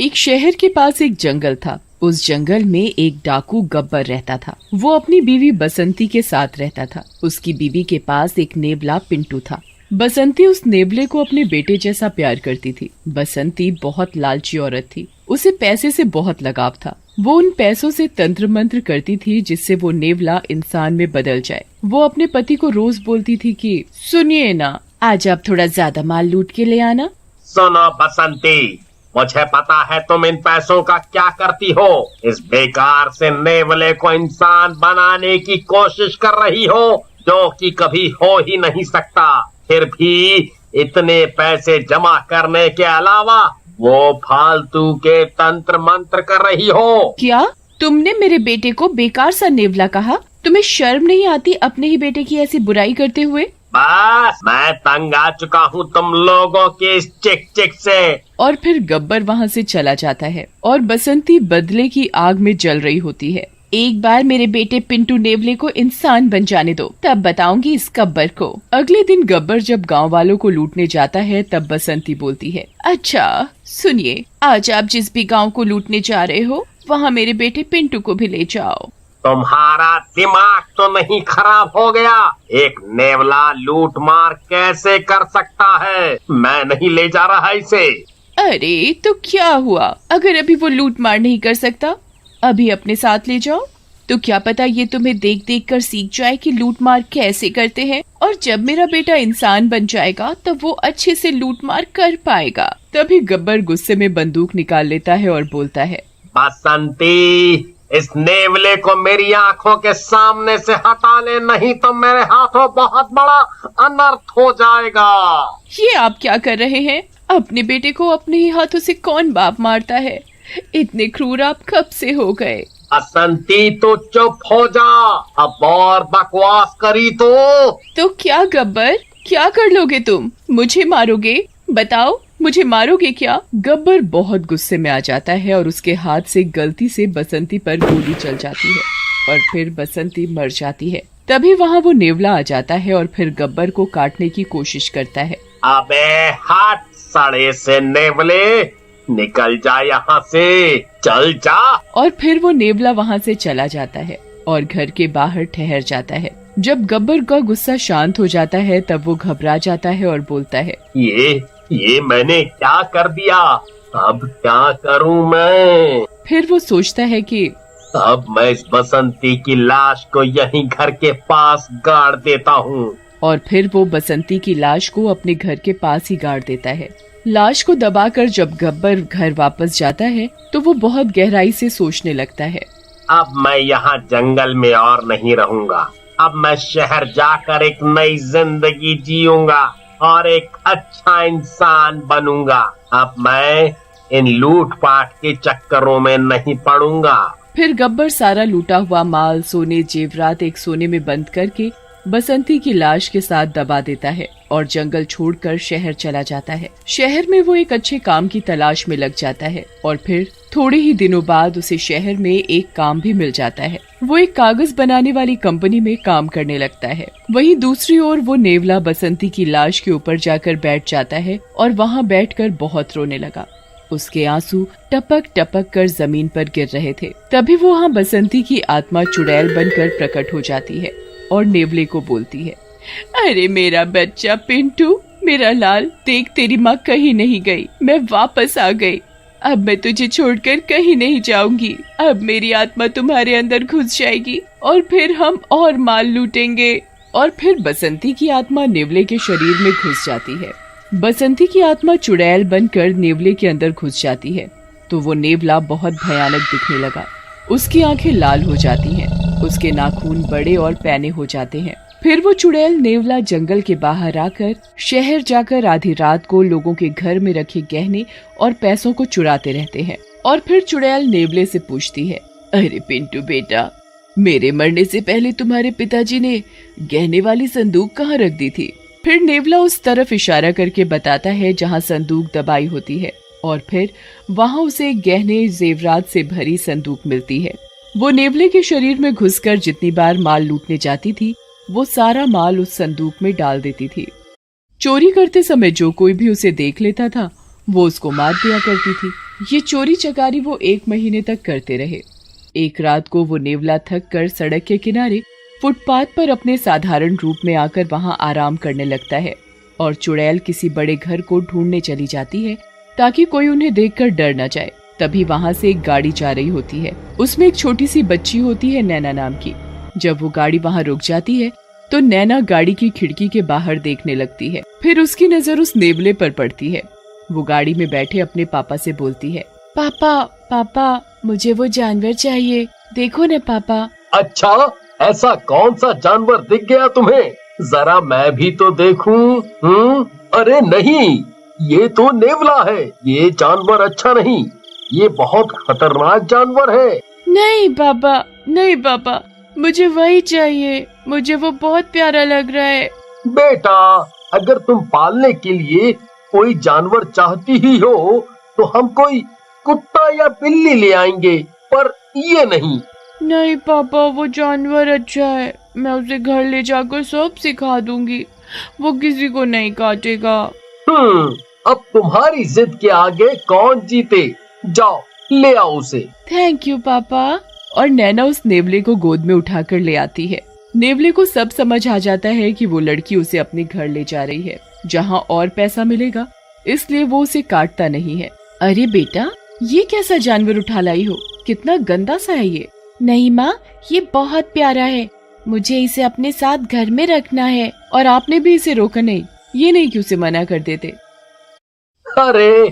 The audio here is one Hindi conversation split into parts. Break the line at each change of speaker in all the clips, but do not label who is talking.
एक शहर के पास एक जंगल था। उस जंगल में एक डाकू गब्बर रहता था। वो अपनी बीवी बसंती के साथ रहता था। उसकी बीवी के पास एक नेवला पिंटू था। बसंती उस नेवले को अपने बेटे जैसा प्यार करती थी। बसंती बहुत लालची औरत थी। उसे पैसे से बहुत लगाव था। वो उन पैसों से तंत्र मंत्र करती थी जिससे वो नेवला इंसान में बदल जाए। वो अपने पति को रोज बोलती थी कि सुनिए ना, आज आप थोड़ा ज्यादा माल लूट के ले आना।
सुनो बसंती, मुझे पता है तुम इन पैसों का क्या करती हो। इस बेकार से नेवले को इंसान बनाने की कोशिश कर रही हो, जो कि कभी हो ही नहीं सकता। फिर भी इतने पैसे जमा करने के अलावा वो फालतू के तंत्र मंत्र कर रही हो।
क्या तुमने मेरे बेटे को बेकार सा नेवला कहा? तुम्हें शर्म नहीं आती अपने ही बेटे की ऐसी बुराई करते हुए?
बस मैं तंग आ चुका हूँ तुम लोगों के इस चिक चिक से।
और फिर गब्बर वहाँ से चला जाता है और बसंती बदले की आग में जल रही होती है। एक बार मेरे बेटे पिंटू नेवले को इंसान बन जाने दो, तब बताऊंगी इस गब्बर को। अगले दिन गब्बर जब गांव वालों को लूटने जाता है तब बसंती बोलती है, अच्छा सुनिए, आज आप जिस भी गांव को लूटने जा रहे हो वहाँ मेरे बेटे पिंटू को भी ले जाओ।
तुम्हारा दिमाग तो नहीं खराब हो गया? एक नेवला लूट मार कैसे कर सकता है? मैं नहीं ले जा रहा इसे।
अरे तो क्या हुआ, अगर अभी वो लूट मार नहीं कर सकता, अभी अपने साथ ले जाओ तो क्या पता ये तुम्हें देख देख कर सीख जाए कि लूट मार कैसे करते हैं। और जब मेरा बेटा इंसान बन जाएगा तब वो अच्छे से लूट मार कर पाएगा। तभी गब्बर गुस्से में बंदूक निकाल लेता है और बोलता है,
बसंती, इस नेवले को मेरी आंखों के सामने से हटा ले, नहीं तो मेरे हाथों बहुत बड़ा अनर्थ हो जाएगा।
ये आप क्या कर रहे हैं? अपने बेटे को अपने ही हाथों से कौन बाप मारता है? इतने क्रूर आप कब से हो गए?
बसंती तो चुप हो जा, अब और बकवास करी तो
क्या गब्बर, क्या कर लोगे तुम? मुझे मारोगे? बताओ, मुझे मारोगे क्या? गब्बर बहुत गुस्से में आ जाता है और उसके हाथ से गलती से बसंती पर गोली चल जाती है और फिर बसंती मर जाती है। तभी वहाँ वो नेवला आ जाता है और फिर गब्बर को काटने की कोशिश करता है।
अबे हट सड़े से नेवले, निकल जा यहाँ से, चल जा। और
फिर वो नेवला वहाँ से चला जाता है और घर के बाहर ठहर जाता है। जब गब्बर का गुस्सा शांत हो जाता है तब वो घबरा जाता है और बोलता है,
ये मैंने क्या कर दिया? अब क्या करूं मैं?
फिर वो सोचता है कि
अब मैं इस बसंती की लाश को यहीं घर के पास गाड़ देता हूँ।
और फिर वो बसंती की लाश को अपने घर के पास ही गाड़ देता है। लाश को दबाकर जब गब्बर घर वापस जाता है तो वो बहुत गहराई से सोचने लगता है,
अब मैं यहाँ जंगल में और नहीं रहूंगा। अब मैं शहर जाकर एक नई जिंदगी जीऊंगा और एक अच्छा इंसान बनूंगा। अब मैं इन लूटपाट के चक्करों में नहीं पड़ूंगा।
फिर गब्बर सारा लूटा हुआ माल, सोने जेवरात एक सोने में बंद करके बसंती की लाश के साथ दबा देता है और जंगल छोड़कर शहर चला जाता है। शहर में वो एक अच्छे काम की तलाश में लग जाता है और फिर थोड़े ही दिनों बाद उसे शहर में एक काम भी मिल जाता है। वो एक कागज बनाने वाली कंपनी में काम करने लगता है। वहीं दूसरी ओर वो नेवला बसंती की लाश के ऊपर जाकर बैठ जाता है और वहाँ बैठकर बहुत रोने लगा। उसके आंसू टपक टपक कर जमीन पर गिर रहे थे। तभी वो वहाँ बसंती की आत्मा चुड़ैल बनकर प्रकट हो जाती है और नेवले को बोलती है, अरे मेरा बच्चा पिंटू, मेरा लाल, देख तेरी माँ कहीं नहीं गई, मैं वापस आ गई। अब मैं तुझे छोड़कर कहीं नहीं जाऊंगी। अब मेरी आत्मा तुम्हारे अंदर घुस जाएगी और फिर हम और माल लूटेंगे। और फिर बसंती की आत्मा नेवले के शरीर में घुस जाती है। बसंती की आत्मा चुड़ैल बनकर नेवले के अंदर घुस जाती है तो वो नेवला बहुत भयानक दिखने लगा। उसकी आंखें लाल हो जाती हैं, उसके नाखून बड़े और पैने हो जाते हैं। फिर वो चुड़ैल नेवला जंगल के बाहर आकर शहर जाकर आधी रात को लोगों के घर में रखे गहने और पैसों को चुराते रहते हैं। और फिर चुड़ैल नेवले से पूछती है, अरे पिंटू बेटा, मेरे मरने से पहले तुम्हारे पिताजी ने गहने वाली संदूक कहाँ रख दी थी? फिर नेवला उस तरफ इशारा करके बताता है जहाँ संदूक दबाई होती है और फिर वहाँ उसे गहने जेवरात से भरी संदूक मिलती है। वो नेवले के शरीर में घुसकर जितनी बार माल लूटने जाती थी वो सारा माल उस संदूक में डाल देती थी। चोरी करते समय जो कोई भी उसे देख लेता था वो उसको मार दिया करती थी। ये चोरी चकारी वो 1 महीने तक करते रहे। एक रात को वो नेवला थक कर सड़क के किनारे फुटपाथ पर अपने साधारण रूप में आकर वहां आराम करने लगता है और चुड़ैल किसी बड़े घर को ढूंढने चली जाती है ताकि कोई उन्हें देखकर डर न जाए। तभी वहां से एक गाड़ी जा रही होती है। उसमें एक छोटी सी बच्ची होती है नैना नाम की। जब वो गाड़ी वहां रुक जाती है तो नैना गाड़ी की खिड़की के बाहर देखने लगती है। फिर उसकी नजर उस नेवले पर पड़ती है। वो गाड़ी में बैठे अपने पापा से बोलती है, पापा पापा मुझे वो जानवर चाहिए, देखो न पापा।
अच्छा, ऐसा कौन सा जानवर दिख गया तुम्हें? जरा मैं भी तो देखूं। अरे नहीं, ये तो नेवला है। ये जानवर अच्छा नहीं, ये बहुत खतरनाक जानवर है।
नहीं पापा, मुझे वही चाहिए, मुझे वो बहुत प्यारा लग रहा है।
बेटा, अगर तुम पालने के लिए कोई जानवर चाहती ही हो तो हम कोई कुत्ता या बिल्ली ले आएंगे, पर ये नहीं।
नहीं पापा, वो जानवर अच्छा है, मैं उसे घर ले जाकर सब सिखा दूंगी, वो किसी को नहीं काटेगा।
अब तुम्हारी जिद के आगे कौन जीते? जाओ ले आओ उसे।
थैंक यू पापा। और नैना उस नेवले को गोद में उठाकर ले आती है। नेवले को सब समझ आ जाता है कि वो लड़की उसे अपने घर ले जा रही है, जहाँ और पैसा मिलेगा, इसलिए वो उसे काटता नहीं है। अरे बेटा, ये कैसा जानवर उठा लाई हो, कितना गंदा सा है ये। नहीं माँ, ये बहुत प्यारा है, मुझे इसे अपने साथ घर में रखना है। और आपने भी इसे रोका नहीं, ये नहीं कि उसे मना कर देते।
अरे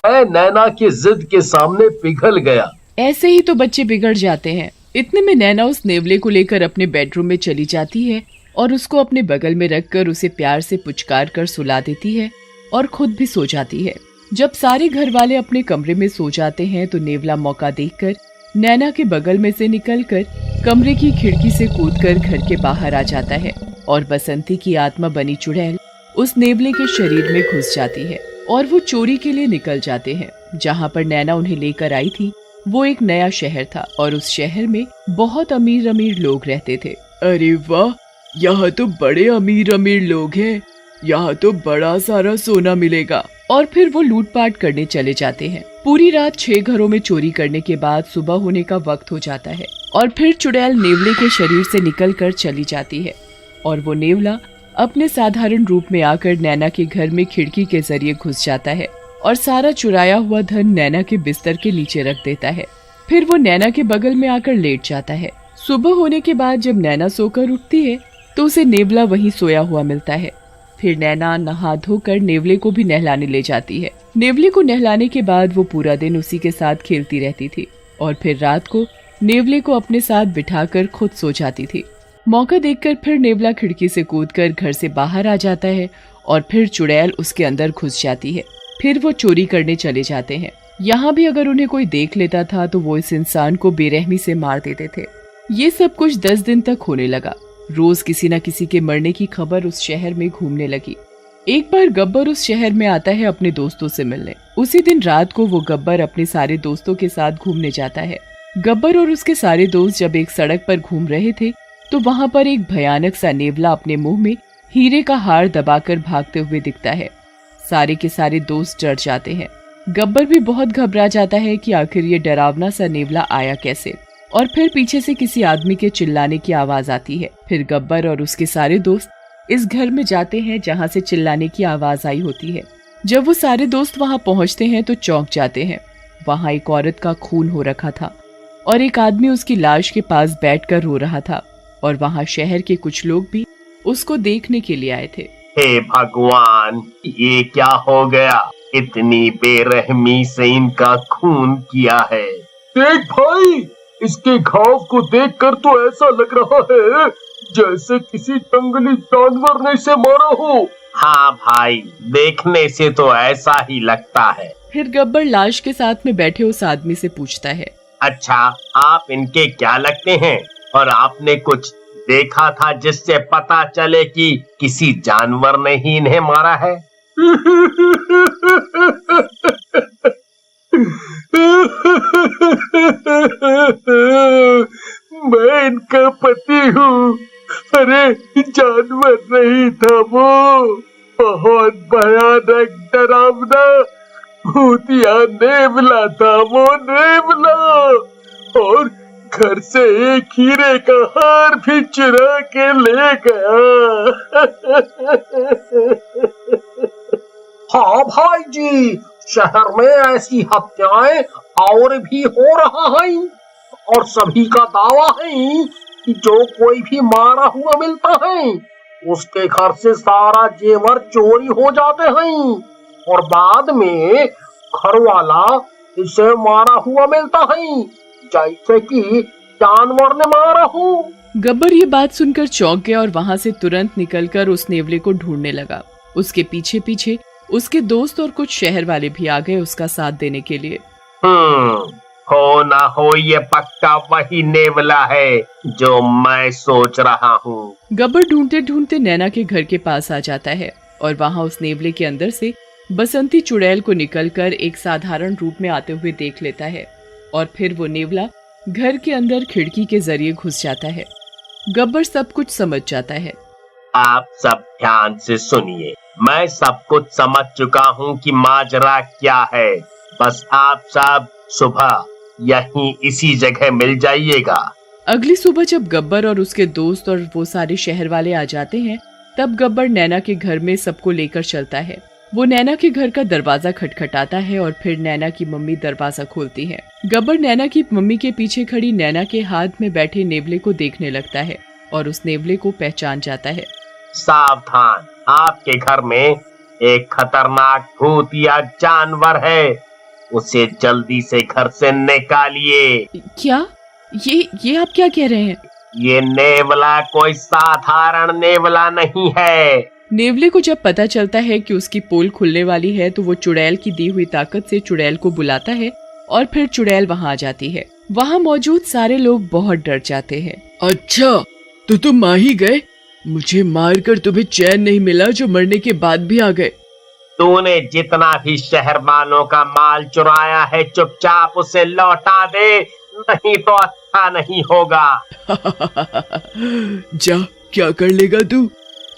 मैं नैना की जिद के सामने पिघल गया।
ऐसे ही तो बच्चे बिगड़ जाते हैं। इतने में नैना उस नेवले को लेकर अपने बेडरूम में चली जाती है और उसको अपने बगल में रखकर उसे प्यार से पुचकार कर सुला देती है और खुद भी सो जाती है। जब सारे घर वाले अपने कमरे में सो जाते हैं तो नेवला मौका देखकर नैना के बगल में से निकलकर कमरे की खिड़की से कूदकर घर के बाहर आ जाता है और बसंती की आत्मा बनी चुड़ैल उस नेवले के शरीर में घुस जाती है और वो चोरी के लिए निकल जाते हैं। जहाँ पर नैना उन्हें लेकर आई थी वो एक नया शहर था और उस शहर में बहुत अमीर अमीर लोग रहते थे। अरे वाह, यहाँ तो बड़े अमीर अमीर लोग हैं, यहाँ तो बड़ा सारा सोना मिलेगा। और फिर वो लूटपाट करने चले जाते हैं। पूरी रात 6 घरों में चोरी करने के बाद सुबह होने का वक्त हो जाता है और फिर चुड़ैल नेवले के शरीर से निकलकर चली जाती है और वो नेवला अपने साधारण रूप में आकर नैना के घर में खिड़की के जरिए घुस जाता है और सारा चुराया हुआ धन नैना के बिस्तर के नीचे रख देता है। फिर वो नैना के बगल में आकर लेट जाता है। सुबह होने के बाद जब नैना सोकर उठती है तो उसे नेवला वहीं सोया हुआ मिलता है। फिर नैना नहा धोकर नेवले को भी नहलाने ले जाती है। नेवले को नहलाने के बाद वो पूरा दिन उसी के साथ खेलती रहती थी और फिर रात को नेवले को अपने साथ बिठाकर खुद सो जाती थी। मौका देखकर फिर नेवला खिड़की से कूदकर घर से बाहर आ जाता है और फिर चुड़ैल उसके अंदर घुस जाती है। फिर वो चोरी करने चले जाते हैं। यहाँ भी अगर उन्हें कोई देख लेता था तो वो इस इंसान को बेरहमी से मार देते थे। ये सब कुछ 10 दिन तक होने लगा। रोज किसी न किसी के मरने की खबर उस शहर में घूमने लगी। एक बार गब्बर उस शहर में आता है अपने दोस्तों से मिलने। उसी दिन रात को वो गब्बर अपने सारे दोस्तों के साथ घूमने जाता है। गब्बर और उसके सारे दोस्त जब एक सड़क पर घूम रहे थे तो वहाँ पर एक भयानक सा नेवला अपने मुंह में हीरे का हार दबाकर भागते हुए दिखता है। सारे के सारे दोस्त डर जाते हैं। गब्बर भी बहुत घबरा जाता है कि आखिर ये डरावना सा नेवला आया कैसे। और फिर पीछे से किसी आदमी के चिल्लाने की आवाज आती है। फिर गब्बर और उसके सारे दोस्त इस घर में जाते हैं जहाँ से चिल्लाने की आवाज आई होती है। जब वो सारे दोस्त वहाँ पहुँचते हैं तो चौंक जाते हैं। वहाँ एक औरत का खून हो रखा था और एक आदमी उसकी लाश के पास बैठकर रो रहा था और वहाँ शहर के कुछ लोग भी उसको देखने के लिए आए थे।
हे भगवान, ये क्या हो गया? इतनी बेरहमी से इनका खून किया है। देख भाई, इसके घाव को देखकर तो ऐसा लग रहा है जैसे किसी जंगली जानवर ने इसे मारा हो। हाँ भाई, देखने से तो ऐसा ही लगता है।
फिर गब्बर लाश के साथ में बैठे उस आदमी से पूछता है,
अच्छा, आप इनके क्या लगते हैं? और आपने कुछ देखा था जिससे पता चले कि किसी जानवर ने ही इन्हें मारा है? मैं इनका पति हूँ। अरे जानवर नहीं था वो, बहुत भयानक हरामदा, भूतिया नेवला था वो, नेवला, और घर से एक हीरे का हार भी चुरा के ले गया। हाँ भाई जी, शहर में ऐसी हत्याएं और भी हो रहा है, और सभी का दावा है कि जो कोई भी मारा हुआ मिलता है उसके घर से सारा जेवर चोरी हो जाते हैं, और बाद में घर वाला इसे मारा हुआ मिलता है जैसे कि जानवर ने मारा हो।
गब्बर ये बात सुनकर चौंक गया और वहाँ से तुरंत निकलकर उस नेवले को ढूंढने लगा। उसके पीछे पीछे उसके दोस्त और कुछ शहर वाले भी आ गए उसका साथ देने के लिए।
हो ना हो ये पक्का वही नेवला है जो मैं सोच रहा हूँ।
गब्बर ढूंढते ढूंढते नैना के घर के पास आ जाता है और वहाँ उस नेवले के अंदर से बसंती चुड़ैल को निकलकर एक साधारण रूप में आते हुए देख लेता है, और फिर वो नेवला घर के अंदर खिड़की के जरिए घुस जाता है। गब्बर सब कुछ समझ जाता है।
आप सब ध्यान से सुनिए, मैं सब कुछ समझ चुका हूँ कि माजरा क्या है। बस आप सब सुबह यहीं इसी जगह मिल जाइएगा।
अगली सुबह जब गब्बर और उसके दोस्त और वो सारे शहर वाले आ जाते हैं, तब गब्बर नैना के घर में सबको लेकर चलता है। वो नैना के घर का दरवाजा खटखटाता है और फिर नैना की मम्मी दरवाजा खोलती है। गब्बर नैना की मम्मी के पीछे खड़ी नैना के हाथ में बैठे नेवले को देखने लगता है और उस नेवले को पहचान जाता है।
सावधान, आपके घर में एक खतरनाक भूतिया जानवर है, उसे जल्दी से घर से निकालिए।
क्या? ये आप क्या कह रहे हैं?
ये नेवला कोई साधारण नेवला नहीं है।
नेवले को जब पता चलता है कि उसकी पोल खुलने वाली है तो वो चुड़ैल की दी हुई ताकत से चुड़ैल को बुलाता है और फिर चुड़ैल वहाँ आ जाती है। वहाँ मौजूद सारे लोग बहुत डर जाते हैं। अच्छा, तो तुम आ ही गए? मुझे मारकर तुम्हें चैन नहीं मिला जो मरने के बाद भी आ गए।
तूने जितना भी शहर वालों का माल चुराया है चुपचाप उसे लौटा दे, नहीं तो अच्छा नहीं होगा।
जा, क्या कर लेगा तू?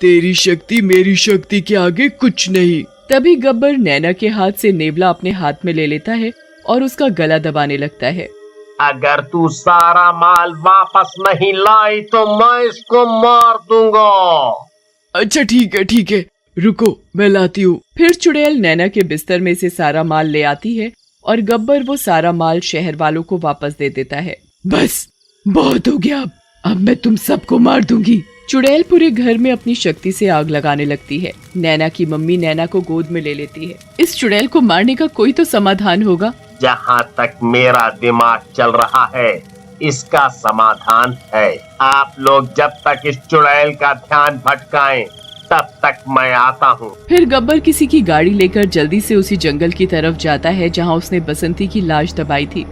तेरी शक्ति मेरी शक्ति के आगे कुछ नहीं। तभी गब्बर नैना के हाथ से नेवला अपने हाथ में ले लेता है और उसका गला दबाने लगता है।
अगर तू सारा माल वापस नहीं लाई तो मैं इसको मार दूंगा।
अच्छा ठीक है, रुको मैं लाती हूँ। फिर चुड़ैल नैना के बिस्तर में से सारा माल ले आती है और गब्बर वो सारा माल शहर वालों को वापस दे देता है। बस बहुत हो गया, अब मैं तुम सबको मार दूंगी। चुड़ैल पूरे घर में अपनी शक्ति से आग लगाने लगती है। नैना की मम्मी नैना को गोद में ले लेती है। इस चुड़ैल को मारने का कोई तो समाधान होगा।
जहाँ तक मेरा दिमाग चल रहा है इसका समाधान है। आप लोग जब तक इस चुड़ैल का ध्यान भटकाएं तब तक मैं आता हूँ।
फिर गब्बर किसी की गाड़ी लेकर जल्दी से उसी जंगल की तरफ जाता है जहाँ उसने बसंती की लाश दबाई थी।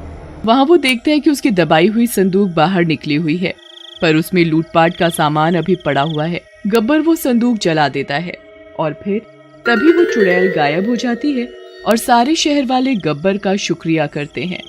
वहाँ वो देखता है कि उसकी दबाई हुई संदूक बाहर निकली हुई है, पर उसमें लूटपाट का सामान अभी पड़ा हुआ है। गब्बर वो संदूक जला देता है और फिर तभी वो चुड़ैल गायब हो जाती है और सारे शहर वाले गब्बर का शुक्रिया करते हैं।